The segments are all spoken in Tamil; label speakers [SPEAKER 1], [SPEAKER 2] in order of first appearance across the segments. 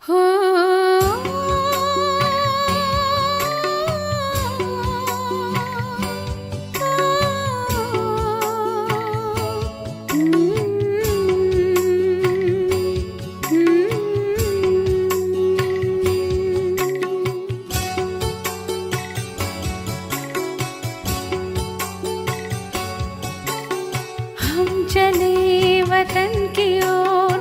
[SPEAKER 1] हम चले वतन की ओर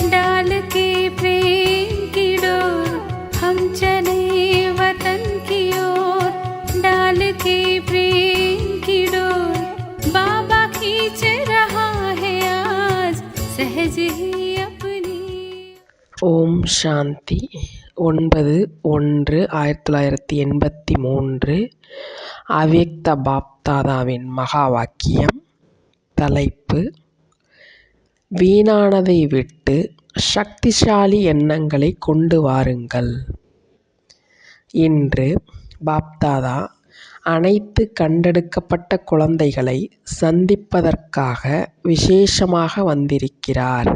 [SPEAKER 1] डाल के प्रेम की डोर। हम चले वतन की ओर डाल के प्रेम की डोर। बाबा खींच रहा है आज सहज ही अपनी।
[SPEAKER 2] ஓம் சாந்தி 9/1/1983 அவ்யக்த பாப்தாதாவின் மகா வாக்கியம். தலைப்பு: வீணானதை விட்டு சக்திசாலி எண்ணங்களை கொண்டு வாருங்கள். இன்று பாப்தாதா அனைத்து கண்டெடுக்கப்பட்ட குழந்தைகளை சந்திப்பதற்காக விசேஷமாக வந்திருக்கிறார்.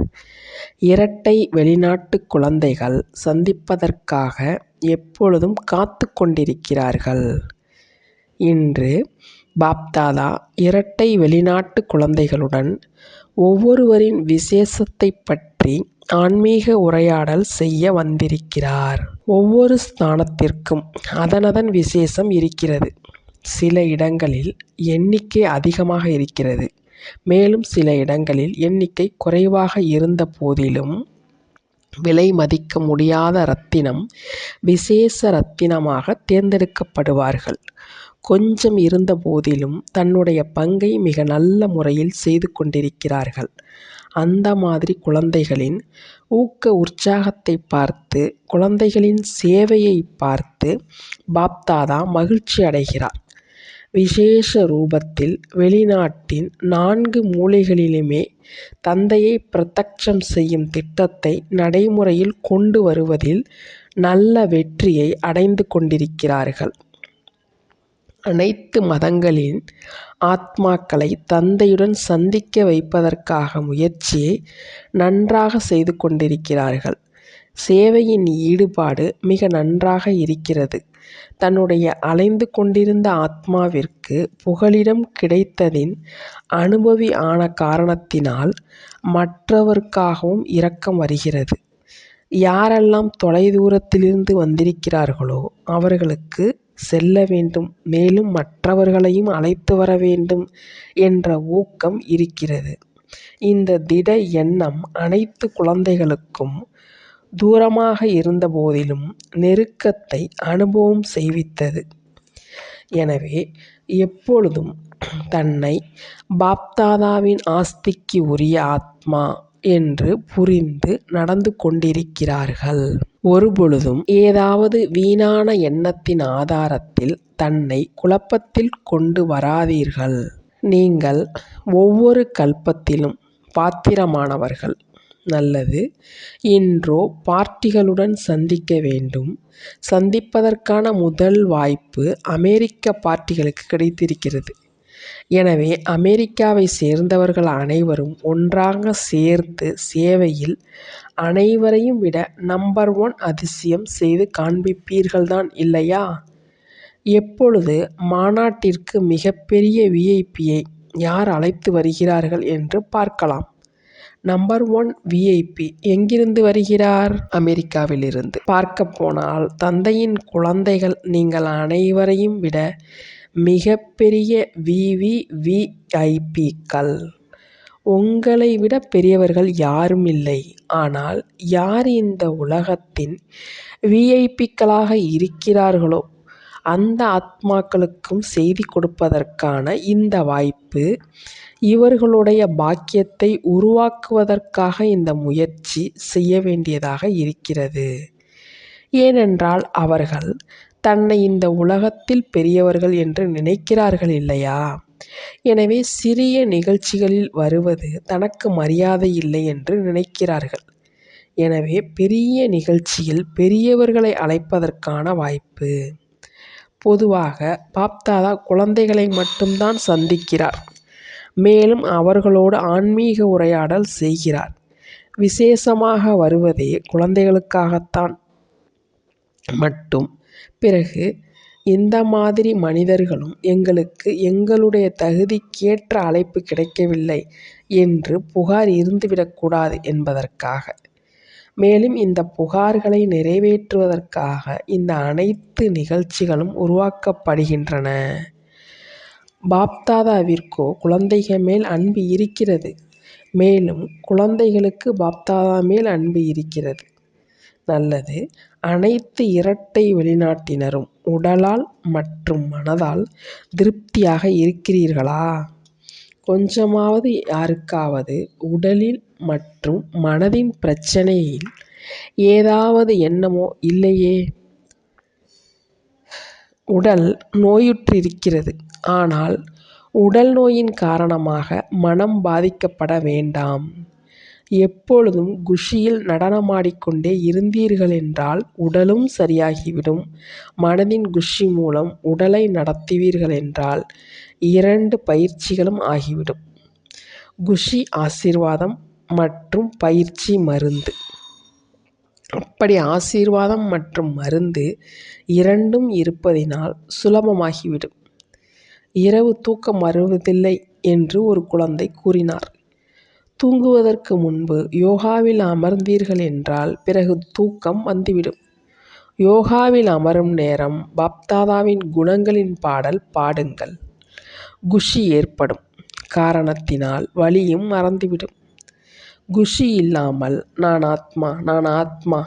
[SPEAKER 2] இரட்டை வெளிநாட்டு குழந்தைகள் சந்திப்பதற்காக எப்பொழுதும் காத்து கொண்டிருக்கிறார்கள். இன்று பாப்தாதா இரட்டை வெளிநாட்டு குழந்தைகளுடன் ஒவ்வொருவரின் விசேஷத்தை பற்றி ஆன்மீக உரையாடல் செய்ய வந்திருக்கிறார். ஒவ்வொரு ஸ்தானத்திற்கும் அதனதன் விசேஷம் இருக்கிறது. சில இடங்களில் எண்ணிக்கை அதிகமாக இருக்கிறது, மேலும் சில இடங்களில் எண்ணிக்கை குறைவாக இருந்த போதிலும் விலை மதிக்க முடியாத ரத்தினம் விசேஷ ரத்தினமாக தேர்ந்தெடுக்கப்படுவார்கள். கொஞ்சம் இருந்த போதிலும் தன்னுடைய பங்கை மிக நல்ல முறையில் செய்து கொண்டிருக்கிறார்கள். அந்த மாதிரி குழந்தைகளின் ஊக்க உற்சாகத்தை பார்த்து, குழந்தைகளின் சேவையை பார்த்து பாப்தாதா மகிழ்ச்சி அடைகிறார். விசேஷ ரூபத்தில் வெளிநாட்டின் 4 மூலைகளிலுமே தந்தையை பிரத்யக்ஷம் செய்யும் திட்டத்தை நடைமுறையில் கொண்டு வருவதில் நல்ல வெற்றியை அடைந்து கொண்டிருக்கிறார்கள். அனைத்து மதங்களின் ஆத்மாக்களை தந்தையுடன் சந்திக்க வைப்பதற்காக முயற்சியை நன்றாக செய்து கொண்டிருக்கிறார்கள். சேவையின் ஈடுபாடு மிக நன்றாக இருக்கிறது. தன்னுடைய அலைந்து கொண்டிருந்த ஆத்மாவிற்கு புகலிடம் கிடைத்ததின் அனுபவி ஆன காரணத்தினால் மற்றவருக்காகவும் இரக்கம் வருகிறது. யாரெல்லாம் தொலைதூரத்திலிருந்து வந்திருக்கிறார்களோ அவர்களுக்கு செல்ல வேண்டும், மேலும் மற்றவர்களையும் அழைத்து வர வேண்டும் என்ற ஊக்கம் இருக்கிறது. இந்த திட எண்ணம் அனைத்து குழந்தைகளுக்கும் தூரமாக இருந்த போதிலும் நெருக்கத்தை அனுபவம் செய்வித்தது. எனவே எப்பொழுதும் தன்னை பாப்தாதாவின் ஆஸ்திக்கு உரிய ஆத்மா என்று புரிந்து நடந்து கொண்டிருக்கிறார்கள். ஒருபொழுதும் ஏதாவது வீணான எண்ணத்தின் ஆதாரத்தில் தன்னை குழப்பத்தில் கொண்டு வராதீர்கள். நீங்கள் ஒவ்வொரு கல்பத்திலும் பாத்திரமானவர்கள். நல்லது. இன்றோ பார்ட்டிகளுடன் சந்திக்க வேண்டும். சந்திப்பதற்கான முதல் வாய்ப்பு அமெரிக்க பார்ட்டிகளுக்கு கிடைத்திருக்கிறது. எனவே அமெரிக்காவை சேர்ந்தவர்கள் அனைவரும் ஒன்றாக சேர்ந்து சேவையில் அனைவரையும் விட நம்பர் 1 அதிசயம் செய்து காண்பிப்பீர்கள்தான், இல்லையா? எப்பொழுது மாநாட்டிற்கு மிகப்பெரிய விஐபியை யார் அழைத்து வருகிறார்கள் என்று பார்க்கலாம். நம்பர் 1 விஐபி எங்கிருந்து வருகிறார்? அமெரிக்காவிலிருந்து. பார்க்க போனால் தந்தையின் குழந்தைகள் நீங்கள் அனைவரையும் விட மிகப்பெரிய விவிவிஐபிக்கள். உங்களை விட பெரியவர்கள் யாரும் இல்லை. ஆனால் யார் இந்த உலகத்தின் விஐபிக்களாக இருக்கிறார்களோ அந்த ஆத்மாக்களுக்கும் செய்தி கொடுப்பதற்கான இந்த வாய்ப்பு, இவர்களுடைய பாக்கியத்தை உருவாக்குவதற்காக இந்த முயற்சி செய்ய வேண்டியதாக இருக்கிறது. ஏனென்றால் அவர்கள் தன்னை இந்த உலகத்தில் பெரியவர்கள் என்று நினைக்கிறார்கள், இல்லையா? எனவே சிறிய நிகழ்ச்சிகளில் வருவது தனக்கு மரியாதை இல்லை என்று நினைக்கிறார்கள். எனவே பெரிய நிகழ்ச்சியில் பெரியவர்களை அழைப்பதற்கான வாய்ப்பு. பொதுவாக பாப்தாதா குழந்தைகளை மட்டும்தான் சந்திக்கிறார், மேலும் அவர்களோடு ஆன்மீக உரையாடல் செய்கிறார். விசேஷமாக வருவதே குழந்தைகளுக்காகத்தான் மட்டும். பிறகு இந்த மாதிரி மனிதர்களும் எங்களுக்கு எங்களுடைய தகுதிக்கேற்ற அழைப்பு கிடைக்கவில்லை என்று புகார் இருந்துவிடக்கூடாது என்பதற்காக, மேலும் இந்த புகார்களை நிறைவேற்றுவதற்காக இந்த அனைத்து நிகழ்ச்சிகளும் உருவாக்கப்படுகின்றன. பாப்தாதாவிற்கோ குழந்தைகள் மேல் அன்பு இருக்கிறது, மேலும் குழந்தைகளுக்கு பாப்தாதா மேல் அன்பு இருக்கிறது. நல்லது. அனைத்து இரட்டை வெளிநாட்டினரும் உடலால் மற்றும் மனதால் திருப்தியாக இருக்கிறீர்களா? கொஞ்சமாவது யாருக்காவது உடலில் மற்றும் மனதின் பிரச்சனையில் ஏதாவது எண்ணமோ இல்லையே? உடல் நோயுற்றிருக்கிறது, ஆனால் உடல் நோயின் காரணமாக மனம் பாதிக்கப்பட வேண்டாம். எப்பொழுதும் குஷியில் நடனமாடிக்கொண்டே இருந்தீர்களென்றால் உடலும் சரியாகிவிடும். மனதின் குஷி மூலம் உடலை நடத்துவீர்களென்றால் 2 பயிற்சிகளும் ஆகிவிடும். குஷி ஆசீர்வாதம் மற்றும் பயிற்சி மருந்து. அப்படி ஆசீர்வாதம் மற்றும் மருந்து இரண்டும் இருப்பதினால் சுலபமாகிவிடும். இரவு தூக்கம் வருவதில்லை என்று ஒரு குழந்தை கூறினார். தூங்குவதற்கு முன்பு யோகாவில் அமர்ந்தீர்கள் என்றால் பிறகு தூக்கம் வந்துவிடும். யோகாவில் அமரும் நேரம் பாப்தாதாவின் குணங்களின் பாடல் பாடுங்கள். குஷி ஏற்படும் காரணத்தினால் வலியும் மறந்துவிடும். குஷி இல்லாமல் நான் ஆத்மா நான் ஆத்மா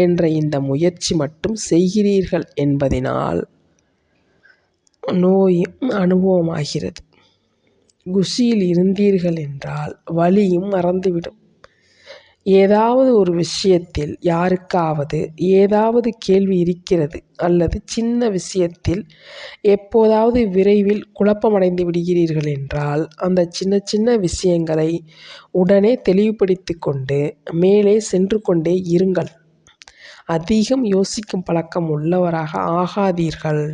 [SPEAKER 2] என்ற இந்த முயற்சி மட்டும் செய்கிறீர்கள் என்பதினால் நோயும் அனுபவமாகிறது. குஷியில் இருந்தீர்கள் என்றால் வலியும் மறந்துவிடும். ஏதாவது ஒரு விஷயத்தில் யாருக்காவது ஏதாவது கேள்வி இருக்கிறது அல்லது சின்ன விஷயத்தில் எப்போதாவது விரைவில் குழப்பமடைந்து விடுகிறீர்கள் என்றால் அந்த சின்ன சின்ன விஷயங்களை உடனே தெளிவுபடுத்தி கொண்டு மேலே சென்று கொண்டே இருங்கள். அதிகம் யோசிக்கும் பழக்கம் உள்ளவராக ஆகாதீர்கள்.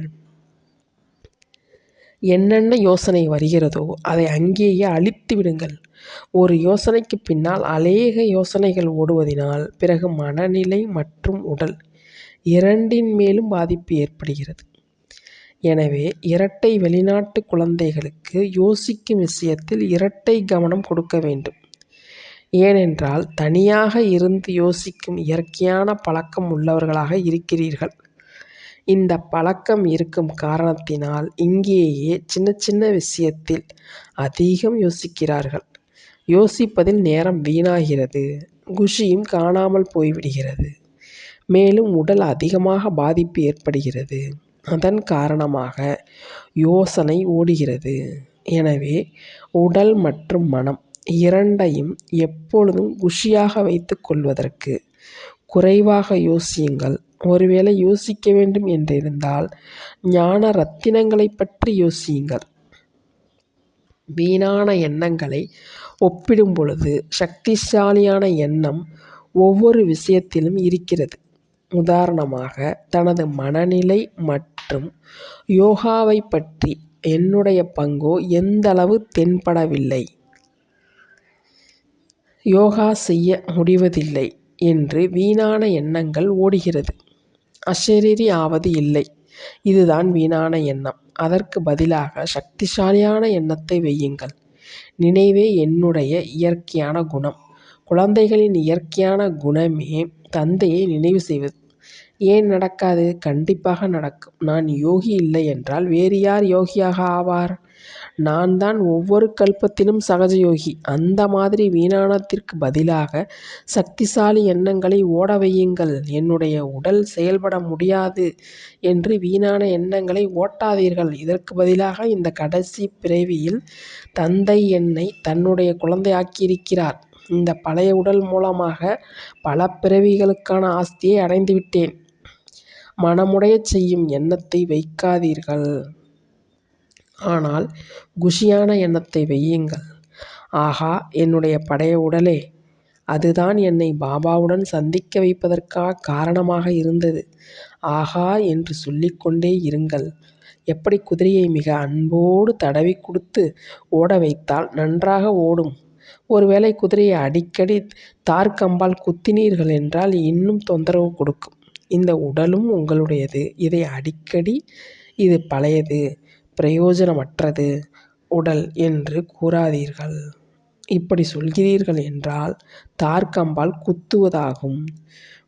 [SPEAKER 2] என்னென்ன யோசனை வருகிறதோ அதை அங்கேயே அழித்து விடுங்கள். ஒரு யோசனைக்கு பின்னால் அநேக யோசனைகள் ஓடுவதினால் பிறகு மனநிலை மற்றும் உடல் இரண்டின் மேலும் பாதிப்பு ஏற்படுகிறது. எனவே இரட்டை வெளிநாட்டு குழந்தைகளுக்கு யோசிக்கும் விஷயத்தில் இரட்டை கவனம் கொடுக்க வேண்டும். ஏனென்றால் தனியாக இருந்து யோசிக்கும் இயற்கையான பழக்கம் உள்ளவர்களாக இருக்கிறீர்கள். இந்த பழக்கம் இருக்கும் காரணத்தினால் இங்கேயே சின்ன சின்ன விஷயத்தில் அதிகம் யோசிக்கிறார்கள். யோசிப்பதில் நேரம் வீணாகிறது, குஷியும் காணாமல் போய்விடுகிறது. மேலும் உடல் அதிகமாக பாதிப்பு ஏற்படுகிறது. அதன் காரணமாக யோசனை ஓடுகிறது. எனவே உடல் மற்றும் மனம் இரண்டையும் எப்பொழுதும் குஷியாக வைத்துக் கொள்வதற்கு குறைவாக யோசியுங்கள். ஒருவேளை யோசிக்க வேண்டும் என்றிருந்தால் ஞான ரத்தினங்களை பற்றி யோசியுங்கள். வீணான எண்ணங்களை ஒப்பிடும் பொழுது சக்திசாலியான எண்ணம் ஒவ்வொரு விஷயத்திலும் இருக்கிறது. உதாரணமாக தனது மனநிலை மற்றும் யோகாவை பற்றி என்னுடைய பங்கோ எந்தளவு தென்படவில்லை, யோகா செய்ய முடிவதில்லை என்று வீணான எண்ணங்கள் ஓடுகிறது. அசரீரி ஆவது இல்லை, இதுதான் வீணான எண்ணம். அதற்கு பதிலாக சக்திசாலியான எண்ணத்தை வையுங்கள். நினைவே என்னுடைய இயற்கையான குணம். குழந்தைகளின் இயற்கையான குணமே தந்தையை நினைவு செய்வது. ஏன் நடக்காது? கண்டிப்பாக நடக்கும். நான் யோகி இல்லை என்றால் வேறு யார் யோகியாக ஆவார்? நான் தான் ஒவ்வொரு கல்பத்திலும் சகஜ யோகி. அந்த மாதிரி வீணானத்திற்கு பதிலாக சக்திசாலி எண்ணங்களை ஓட வையுங்கள். என்னுடைய உடல் செயல்பட முடியாது என்று வீணான எண்ணங்களை ஓட்டாதீர்கள். இதற்கு பதிலாக இந்த கடைசி பிறவியில் தந்தை என்னை தன்னுடைய குழந்தையாக்கியிருக்கிறார். இந்த பழைய உடல் மூலமாக பல பிறவிகளுக்கான ஆஸ்தியை அடைந்துவிட்டேன். மனமுடையச் செய்யும் எண்ணத்தை வைக்காதீர்கள். ஆனால் குஷியான எண்ணத்தை வையுங்கள். ஆகா, என்னுடைய பழைய உடலே, அதுதான் என்னை பாபாவுடன் சந்திக்க வைப்பதற்காக காரணமாக இருந்தது. ஆகா என்று சொல்லிக்கொண்டே இருங்கள். எப்படி குதிரையை மிக அன்போடு தடவி கொடுத்து ஓட வைத்தால் நன்றாக ஓடும். ஒருவேளை குதிரையை அடிக்கடி தார்கம்பால் குத்தினீர்கள் என்றால் இன்னும் தொந்தரவு கொடுக்கும். இந்த உடலும் உங்களுடையது. இதை அடிக்கடி இது பழையது, பிரயோஜனமற்றது உடல் என்று கூறாதீர்கள். இப்படி சொல்கிறீர்கள் என்றால் தார்கம்பால் குத்துவதாகும்.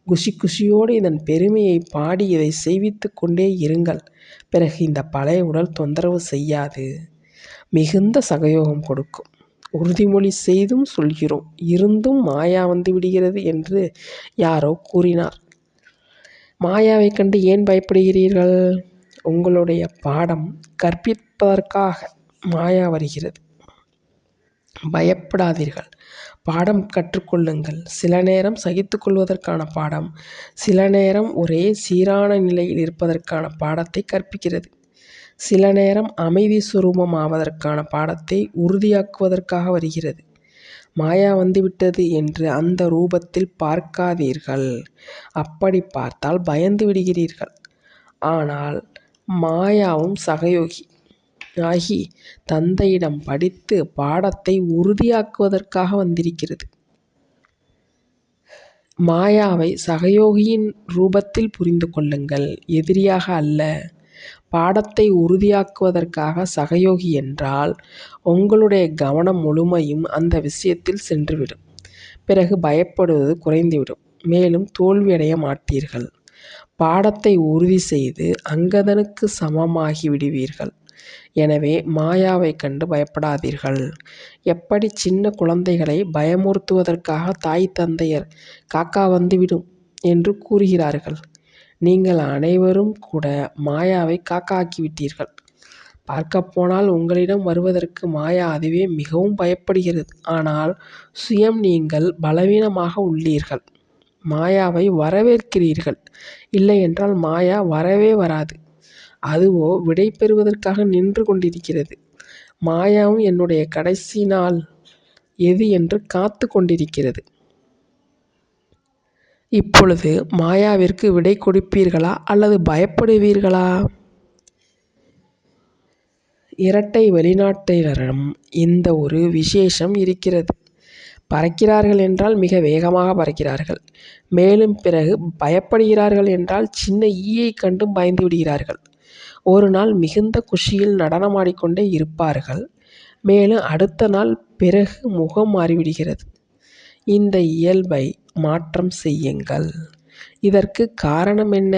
[SPEAKER 2] குஷியோடு இதன் பெருமையை பாடி இதை செய்வித்து கொண்டே இருங்கள். பிறகு இந்த பழைய உடல் தொந்தரவு செய்யாது, மிகுந்த சகயோகம் கொடுக்கும். உறுதிமொழி செய்தும் சொல்கிறோம், இருந்தும் மாயா வந்து விடுகிறது என்று யாரோ கூறினார். மாயாவை கண்டு ஏன் பயப்படுகிறீர்கள்? உங்களுடைய பாடம் கற்பிப்பதற்காக மாயா வருகிறது. பயப்படாதீர்கள், பாடம் கற்றுக்கொள்ளுங்கள். சில நேரம் சகித்து கொள்வதற்கான பாடம், சில நேரம் ஒரே சீரான நிலையில் இருப்பதற்கான பாடத்தை கற்பிக்கிறது. சில நேரம் அமைதி சுரூபம் ஆவதற்கான பாடத்தை உறுதியாக்குவதற்காக வருகிறது. மாயா வந்துவிட்டது என்று அந்த ரூபத்தில் பார்க்காதீர்கள். அப்படி பார்த்தால் பயந்து விடுகிறீர்கள். ஆனால் மாயாவும் சகயோகி ஆகி தந்தையிடம் படித்து பாடத்தை உறுதியாக்குவதற்காக வந்திருக்கிறது. மாயாவை சகயோகியின் ரூபத்தில் புரிந்து கொள்ளுங்கள், எதிரியாக அல்ல. பாடத்தை உறுதியாக்குவதற்காக சகயோகி என்றால் உங்களுடைய கவனம் முழுமையும் அந்த விஷயத்தில் சென்றுவிடும். பிறகு பயப்படுவது குறைந்துவிடும். மேலும் தோல்வியடைய மாட்டீர்கள். பாடத்தை உறுதி செய்து அங்கதனுக்கு சமமாகி விடுவீர்கள். எனவே மாயாவை கண்டு பயப்படாதீர்கள். எப்படி சின்ன குழந்தைகளை பயமுறுத்துவதற்காக தாய் தந்தையர் காக்கா வந்துவிடும் என்று கூறுகிறார்கள். நீங்கள் அனைவரும் கூட மாயாவை காக்கா ஆக்கிவிட்டீர்கள். பார்க்கப்போனால் உங்களிடம் வருவதற்கு மாயா அதுவே மிகவும் பயப்படுகிறது. ஆனால் சுயம் நீங்கள் பலவீனமாக உள்ளீர்கள். மாயாவை வரவேற்கிறீர்கள். இல்லை என்றால் மாயா வரவே வராது. அதுவோ விடை பெறுவதற்காக நின்று கொண்டிருக்கிறது. மாயாவும் என்னுடைய கடைசி நாள் எது என்று காத்து கொண்டிருக்கிறது. இப்பொழுது மாயாவிற்கு விடை கொடுப்பீர்களா அல்லது பயப்படுவீர்களா? இரட்டை வெளிநாட்டினரிடம் இந்த ஒரு விசேஷம் இருக்கிறது. பறக்கிறார்கள் என்றால் மிக வேகமாக பறக்கிறார்கள். மேலும் பிறகு பயப்படுகிறார்கள் என்றால் சின்ன ஈயை கண்டும் பயந்து விடுகிறார்கள். ஒரு நாள் மிகுந்த குஷியில் நடனமாடிக்கொண்டே இருப்பார்கள். மேலும் அடுத்த நாள் பிறகு முகம் மாறிவிடுகிறது. இந்த இயல்பை மாற்றம் செய்யுங்கள். இதற்கு காரணம் என்ன?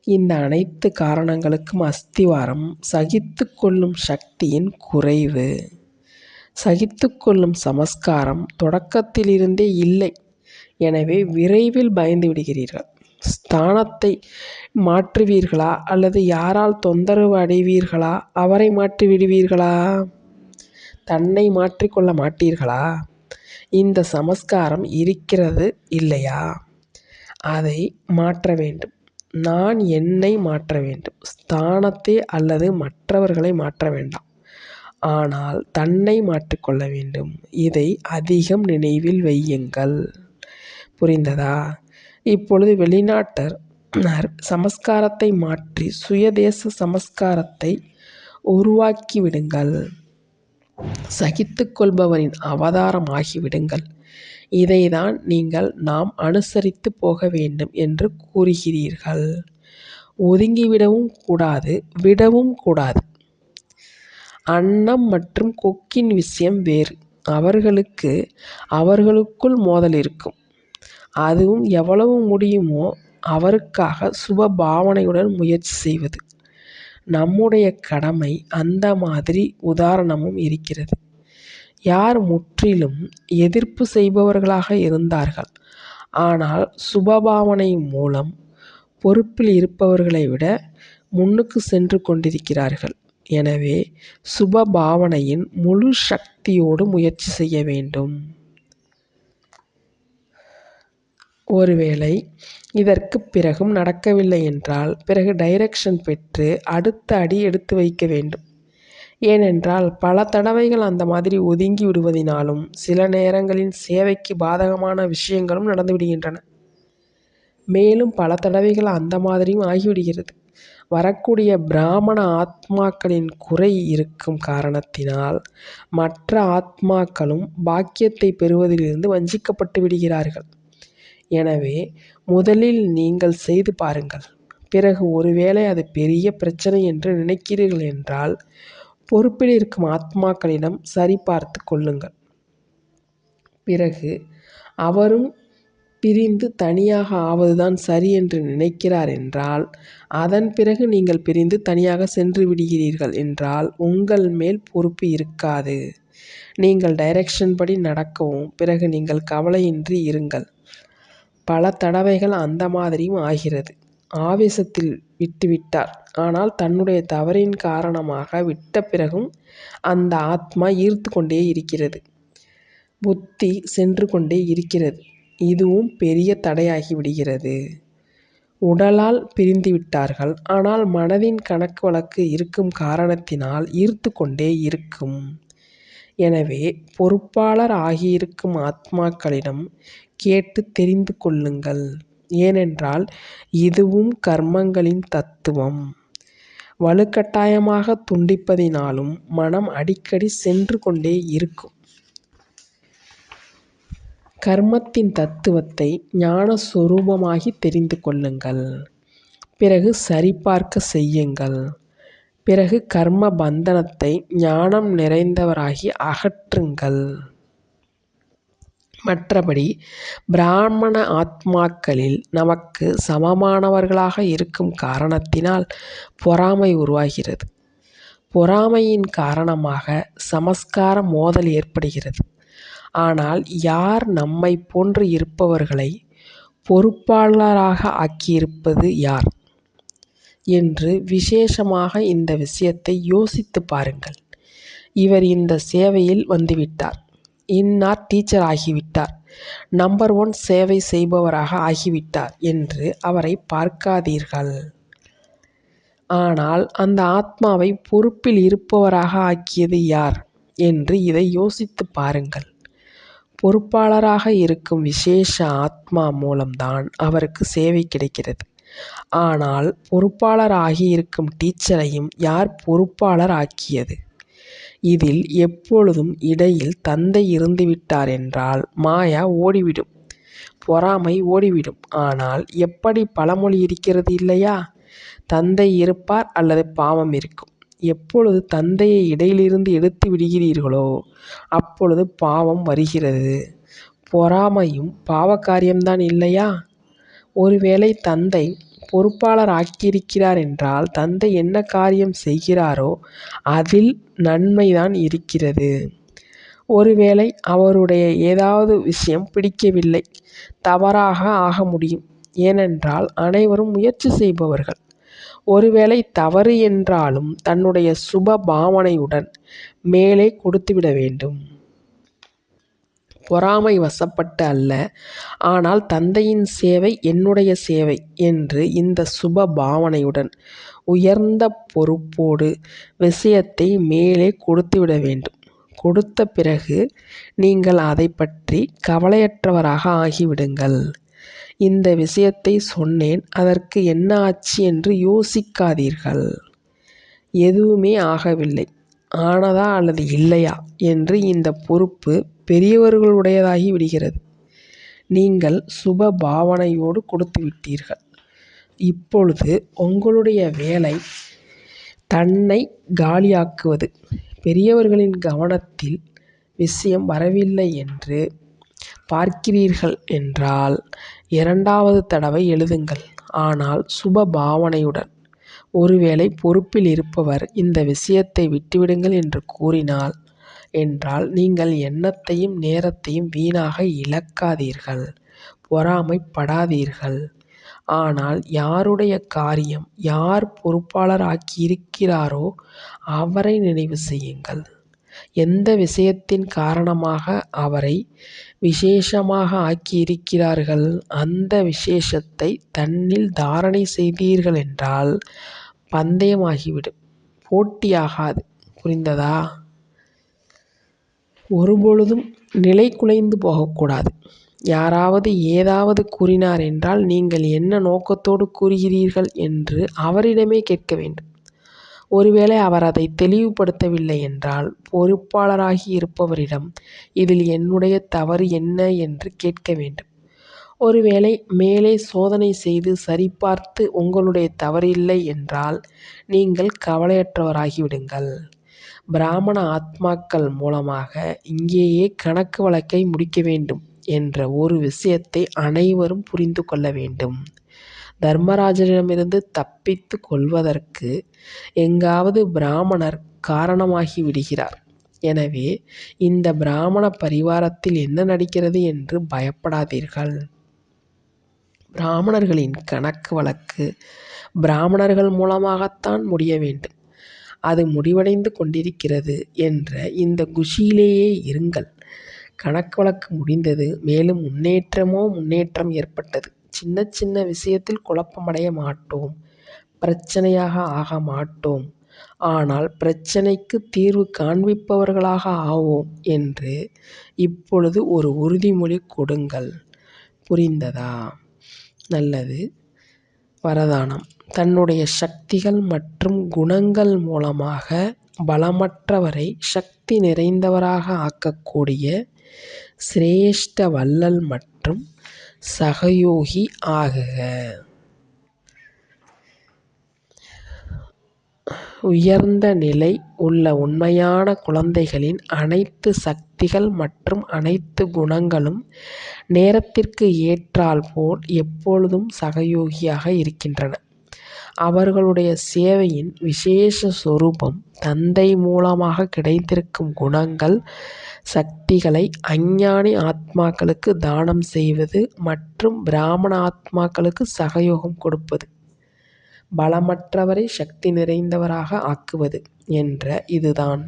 [SPEAKER 2] இந்த அனைத்து காரணங்களுக்கும் அஸ்திவாரம் சகித்து கொள்ளும் சக்தியின் குறைவு. சகித்து கொள்ளும் சமஸ்காரம் தொடக்கத்திலிருந்தே இல்லை. எனவே விரைவில் பயந்து விடுகிறீர்கள். ஸ்தானத்தை மாற்றுவீர்களா அல்லது யாரால் தொந்தரவு அடைவீர்களா? அவரை மாற்றி விடுவீர்களா? தன்னை மாற்றிக்கொள்ள மாட்டீர்களா? இந்த சமஸ்காரம் இருக்கிறது இல்லையா? அதை மாற்ற வேண்டும். நான் என்னை மாற்ற வேண்டும். ஸ்தானத்தை அல்லது மற்றவர்களை மாற்ற வேண்டாம். ஆனால் தன்னை மாற்றிக்கொள்ள வேண்டும். இதை அதிகம் நினைவில் வையுங்கள். புரிந்ததா? இப்பொழுது வெளிநாட்டர் சமஸ்காரத்தை மாற்றி சுயதேச சமஸ்காரத்தை உருவாக்கிவிடுங்கள். சகித்து கொள்பவரின் அவதாரம் ஆகிவிடுங்கள். இதைதான் நீங்கள் நாம் அனுசரித்து போக வேண்டும் என்று கூறுகிறீர்கள். ஒதுங்கிவிடவும் கூடாது, விடவும் கூடாது. அன்னம் மற்றும் கொக்கின் விஷயம் வேறு. அவர்களுக்கு அவர்களுக்குள் மோதல் இருக்கும். அதுவும் எவ்வளவு முடியுமோ அவருக்காக சுப பாவனையுடன் முயற்சி செய்வது நம்முடைய கடமை. அந்த மாதிரி உதாரணமும் இருக்கிறது. யார் முற்றிலும் எதிர்ப்பு செய்பவர்களாக இருந்தார்கள், ஆனால் சுபபாவனை மூலம் பொறுப்பில் இருப்பவர்களை விட முன்னுக்கு சென்று கொண்டிருக்கிறார்கள். எனவே சுப பாவனையின் முழு சக்தியோடு முயற்சி செய்ய வேண்டும். ஒருவேளை இதற்கு பிறகும் நடக்கவில்லை என்றால் பிறகு டைரக்ஷன் பெற்று அடுத்த அடி எடுத்து வைக்க வேண்டும். ஏனென்றால் பல தடவைகள் அந்த மாதிரி ஒதுங்கி விடுவதினாலும் சில நேரங்களில் சேவைக்கு பாதகமான விஷயங்களும் நடந்துவிடுகின்றன. மேலும் பல தடவைகள் அந்த மாதிரியும் ஆகிவிடுகிறது. வரக்கூடிய பிராமண ஆத்மாக்களின் குறை இருக்கும் காரணத்தினால் மற்ற ஆத்மாக்களும் பாக்கியத்தை பெறுவதிலிருந்து வஞ்சிக்கப்பட்டு விடுகிறார்கள். எனவே முதலில் நீங்கள் செய்து பாருங்கள். பிறகு ஒருவேளை அது பெரிய பிரச்சனை என்று நினைக்கிறீர்கள் என்றால் பொறுப்பில் இருக்கும் ஆத்மாக்களிடம் சரிபார்த்து கொள்ளுங்கள். பிறகு அவரும் பிரிந்து தனியாக ஆவதுதான் சரி என்று நினைக்கிறார் என்றால், அதன் பிறகு நீங்கள் பிரிந்து தனியாக சென்று விடுகிறீர்கள் என்றால் உங்கள் மேல் பொறுப்பு இருக்காது. நீங்கள் டைரக்ஷன் படி நடக்கவும் பிறகு நீங்கள் கவலையின்றி இருங்கள். பல தடவைகள் அந்த மாதிரியும் ஆகிறது. ஆவேசத்தில் விட்டுவிட்டார். ஆனால் தன்னுடைய தவறின் காரணமாக விட்ட பிறகும் அந்த ஆத்மா ஈர்த்து கொண்டே இருக்கிறது. புத்தி சென்று கொண்டே இருக்கிறது. இதுவும் பெரிய தடையாகி விடுகிறது. உடலால் பிரிந்து விட்டார்கள். ஆனால் மனதின் கணக்கு வழக்கு இருக்கும் காரணத்தினால் ஈர்த்து கொண்டே இருக்கும். எனவே பொறுப்பாளர் ஆகியிருக்கும் ஆத்மாக்களிடம் கேட்டு தெரிந்து கொள்ளுங்கள். ஏனென்றால் இதுவும் கர்மங்களின் தத்துவம். வலுக்கட்டாயமாக துண்டிப்பதினாலும் மனம் அடிக்கடி சென்று கொண்டே இருக்கும். கர்மத்தின் தத்துவத்தை ஞான சொரூபமாகி தெரிந்து கொள்ளுங்கள். பிறகு சரிபார்க்க செய்யுங்கள். பிறகு கர்ம பந்தனத்தை ஞானம் நிறைந்தவராகி அகற்றுங்கள். மற்றபடி பிராமண ஆத்மாக்களில் நமக்கு சமமானவர்களாக இருக்கும் காரணத்தினால் பொறாமை உருவாகிறது. பொறாமையின் காரணமாக சமஸ்கார மோதல் ஏற்படுகிறது. ஆனால் யார் நம்மை போன்று இருப்பவர்களை பொறுப்பாளராக ஆக்கியிருப்பது யார் என்று விசேஷமாக இந்த விஷயத்தை யோசித்து பாருங்கள். இவர் இந்த சேவையில் வந்துவிட்டார். இன்னார் டீச்சர் ஆகிவிட்டார். நம்பர் 1 சேவை செய்பவராக ஆகிவிட்டார் என்று அவரை பார்க்காதீர்கள். ஆனால் அந்த ஆத்மாவை பொறுப்பில் இருப்பவராக ஆக்கியது யார் என்று இதை யோசித்து பாருங்கள். பொறுப்பாளராக இருக்கும் விசேஷ ஆத்மா மூலம்தான் அவருக்கு சேவை கிடைக்கிறது. ஆனால் பொறுப்பாளர் ஆகியிருக்கும் டீச்சரையும் யார் பொறுப்பாளர் ஆக்கியது? இதில் எப்பொழுதும் இடையில் தந்தை இருந்துவிட்டார் என்றால் மாயா ஓடிவிடும், பொறாமை ஓடிவிடும். ஆனால் எப்படி பழமொழி இருக்கிறது இல்லையா? தந்தை இருப்பார் அல்லது பாவம் இருக்கும். எப்பொழுது தந்தையை இடையிலிருந்து எடுத்து விடுகிறீர்களோ அப்பொழுது பாவம் வருகிறது. பொறாமையும் பாவ காரியம்தான் இல்லையா? ஒருவேளை தந்தை பொறுப்பாளர் ஆக்கியிருக்கிறார் என்றால் தந்தை என்ன காரியம் செய்கிறாரோ அதில் நன்மைதான் இருக்கிறது. ஒருவேளை அவருடைய ஏதாவது விஷயம் பிடிக்கவில்லை, தவறாக ஆக முடியும். ஏனென்றால் அனைவரும் முயற்சி செய்பவர்கள். ஒருவேளை தவறு என்றாலும் தன்னுடைய சுப பாவனையுடன் மேலே கொடுத்துவிட வேண்டும். பொறாமை வசப்பட்டு அல்ல, ஆனால் தந்தையின் சேவை என்னுடைய சேவை என்று இந்த சுப பாவனையுடன் உயர்ந்த பொறுப்போடு விஷயத்தை மேலே கொடுத்துவிட வேண்டும். கொடுத்த பிறகு நீங்கள் அதை பற்றி கவலையற்றவராக ஆகிவிடுங்கள். இந்த விஷயத்தை சொன்னேன், அதற்கு என்ன ஆச்சு என்று யோசிக்காதீர்கள். எதுவுமே ஆகவில்லை, ஆனதா அல்லது இல்லையா என்று இந்த பொறுப்பு பெரியவர்களுடையதாகி விடுகிறது. நீங்கள் சுப பாவனையோடு கொடுத்து விட்டீர்கள். இப்பொழுது உங்களுடைய வேலை தன்னை காலியாக்குவது. பெரியவர்களின் கவனத்தில் விஷயம் வரவில்லை என்று பார்க்கிறீர்கள் என்றால் 2வது தடவை எழுதுங்கள். ஆனால் சுப பாவனையுடன். ஒருவேளை பொறுப்பில் இருப்பவர் இந்த விஷயத்தை விட்டுவிடுங்கள் என்று கூறினார் என்றால் நீங்கள் எண்ணத்தையும் நேரத்தையும் வீணாக இழக்காதீர்கள். பொறாமைப்படாதீர்கள். ஆனால் யாருடைய காரியம் யார் பொறுப்பாளர் ஆக்கியிருக்கிறாரோ அவரை நினைவு செய்யுங்கள். எந்த விஷயத்தின் காரணமாக அவரை விசேஷமாக ஆக்கியிருக்கிறார்கள் அந்த விசேஷத்தை தன்னில் தாரணை செய்தீர்கள் என்றால் பந்தயமாகிவிடும், போட்டியாகாது. புரிந்ததா? ஒருபொழுதும் நிலை குலைந்து போகக்கூடாது. யாராவது ஏதாவது கூறினார் என்றால் நீங்கள் என்ன நோக்கத்தோடு கூறுகிறீர்கள் என்று அவரிடமே கேட்க வேண்டும். ஒருவேளை அவர் அதை தெளிவுபடுத்தவில்லை என்றால் பொறுப்பாளராகி இருப்பவரிடம் இதில் என்னுடைய தவறு என்ன என்று கேட்க வேண்டும். ஒருவேளை மேலே சோதனை செய்து சரிபார்த்து உங்களுடைய தவறில்லை என்றால் நீங்கள் கவலையற்றவராகிவிடுங்கள். பிராமண ஆத்மாக்கள் மூலமாக இங்கேயே கணக்கு வழக்கை முடிக்க வேண்டும் என்ற ஒரு விஷயத்தை அனைவரும் புரிந்து கொள்ள வேண்டும். தர்மராஜரிடமிருந்து தப்பித்து கொள்வதற்கு எங்காவது பிராமணர் காரணமாகி விடுகிறார். எனவே இந்த பிராமண பரிவாரத்தில் என்ன நடக்கிறது என்று பயப்படாதீர்கள். பிராமணர்களின் கணக்கு வழக்கு பிராமணர்கள் மூலமாகத்தான் முடிய வேண்டும். அது முடிவடைந்து கொண்டிருக்கிறது என்ற இந்த குஷியிலேயே இருங்கள். கணக்கு வழக்கு முடிந்தது. மேலும் முன்னேற்றம் ஏற்பட்டது. சின்ன சின்ன விஷயத்தில் குழப்பமடைய மாட்டோம். பிரச்சனையாக ஆக மாட்டோம். ஆனால் பிரச்சனைக்கு தீர்வு காண்பிப்பவர்களாக ஆவோம் என்று இப்பொழுது ஒரு உறுதிமொழி கொடுங்கள். புரிந்ததா? நல்லது. வரதானம். தன்னுடைய சக்திகள் மற்றும் குணங்கள் மூலமாக பலமற்றவரை சக்தி நிறைந்தவராக ஆக்கக்கூடிய சிரேஷ்ட வள்ளல் மற்றும் சகயோகி ஆகுக. உயர்ந்த நிலை உள்ள உண்மையான குழந்தைகளின் அனைத்து சக்திகள் மற்றும் அனைத்து குணங்களும் நேரத்திற்கு ஏற்றாற்போல் எப்பொழுதும் சகயோகியாக இருக்கின்றன. அவர்களுடைய சேவையின் விசேஷ சொரூபம் தந்தை மூலமாக கிடைத்திருக்கும் குணங்கள் சக்திகளை அஞ்ஞானி ஆத்மாக்களுக்கு தானம் செய்வது மற்றும் பிராமண ஆத்மாக்களுக்கு சகயோகம் கொடுப்பது, பலமற்றவரை சக்தி நிறைந்தவராக ஆக்குவது என்ற இதுதான்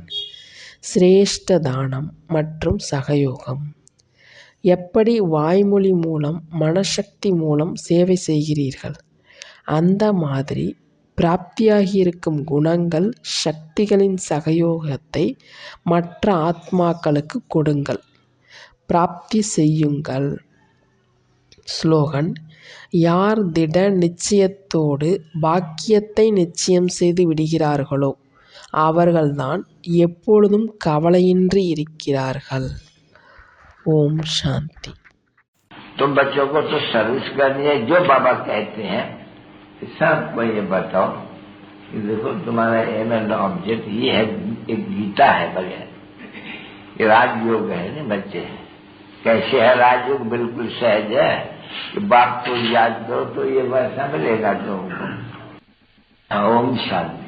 [SPEAKER 2] சிரேஷ்ட தானம் மற்றும் சகயோகம். எப்படி வாய்மொழி மூலம் மனசக்தி மூலம் சேவை செய்கிறீர்கள், அந்த மாதிரி பிராப்தியாகியிருக்கும் குணங்கள் சக்திகளின் சகயோகத்தை மற்ற ஆத்மாக்களுக்கு கொடுங்கள், பிராப்தி செய்யுங்கள். ஸ்லோகன். யார் திட நிச்சயத்தோடு பாக்கியத்தை நிச்சயம் செய்து விடுகிறார்களோ அவர்கள்தான் எப்பொழுதும் கவலையின்றி இருக்கிறார்கள். ஓம் சாந்தி.
[SPEAKER 3] तुम बच्चों को तो सर्विस करनी है, जो बाबा कहते हैं सबको ये बताओ कि देखो तुम्हारा एम एंड ऑब्जेक्ट ये है, एक गीता है बगैर, ये राजयोग है ना बच्चे। कैसे है राजयोग? बिल्कुल सहज है कि बाप को याद करो तो ये वैसा मिलेगा तुमको। ओम शांति।